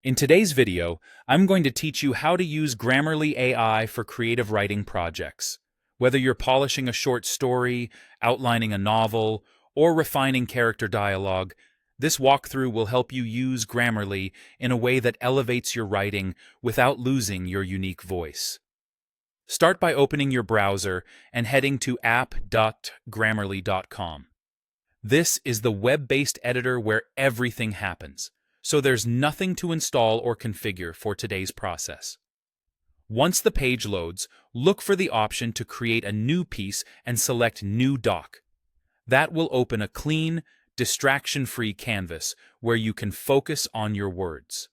In today's video, I'm going to teach you how to use Grammarly AI for creative writing projects. Whether you're polishing a short story, outlining a novel, or refining character dialogue, this walkthrough will help you use Grammarly in a way that elevates your writing without losing your unique voice. Start by opening your browser and heading to app.grammarly.com. This is the web-based editor where everything happens, so there's nothing to install or configure for today's process. Once the page loads, look for the option to create a new piece and select New Doc. That will open a clean, distraction-free canvas where you can focus on your words.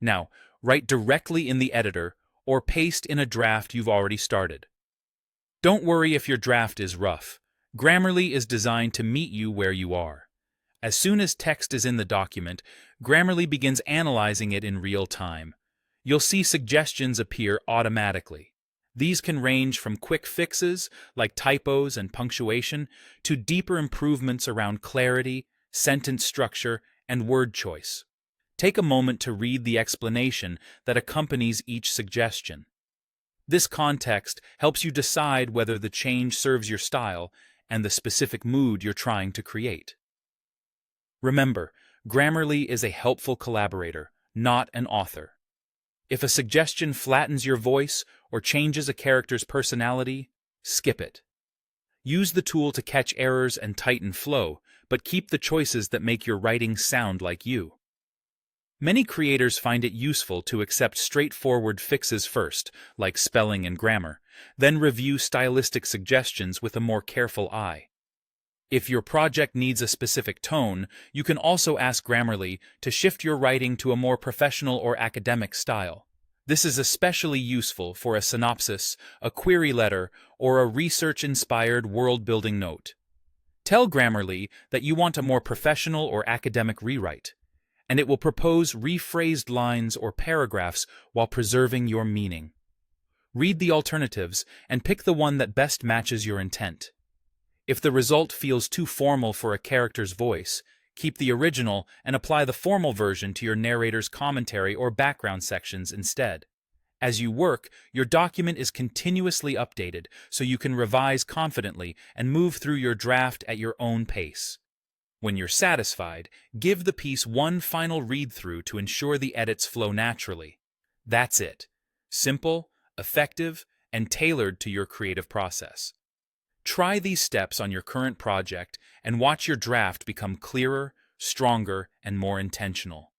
Now, write directly in the editor or paste in a draft you've already started. Don't worry if your draft is rough. Grammarly is designed to meet you where you are. As soon as text is in the document, Grammarly begins analyzing it in real time. You'll see suggestions appear automatically. These can range from quick fixes, like typos and punctuation, to deeper improvements around clarity, sentence structure, and word choice. Take a moment to read the explanation that accompanies each suggestion. This context helps you decide whether the change serves your style and the specific mood you're trying to create. Remember, Grammarly is a helpful collaborator, not an author. If a suggestion flattens your voice or changes a character's personality, skip it. Use the tool to catch errors and tighten flow, but keep the choices that make your writing sound like you. Many creators find it useful to accept straightforward fixes first, like spelling and grammar, then review stylistic suggestions with a more careful eye. If your project needs a specific tone, you can also ask Grammarly to shift your writing to a more professional or academic style. This is especially useful for a synopsis, a query letter, or a research-inspired world-building note. Tell Grammarly that you want a more professional or academic rewrite, and it will propose rephrased lines or paragraphs while preserving your meaning. Read the alternatives and pick the one that best matches your intent. If the result feels too formal for a character's voice, keep the original and apply the formal version to your narrator's commentary or background sections instead. As you work, your document is continuously updated so you can revise confidently and move through your draft at your own pace. When you're satisfied, give the piece one final read-through to ensure the edits flow naturally. That's it. Simple, effective, and tailored to your creative process. Try these steps on your current project and watch your draft become clearer, stronger, and more intentional.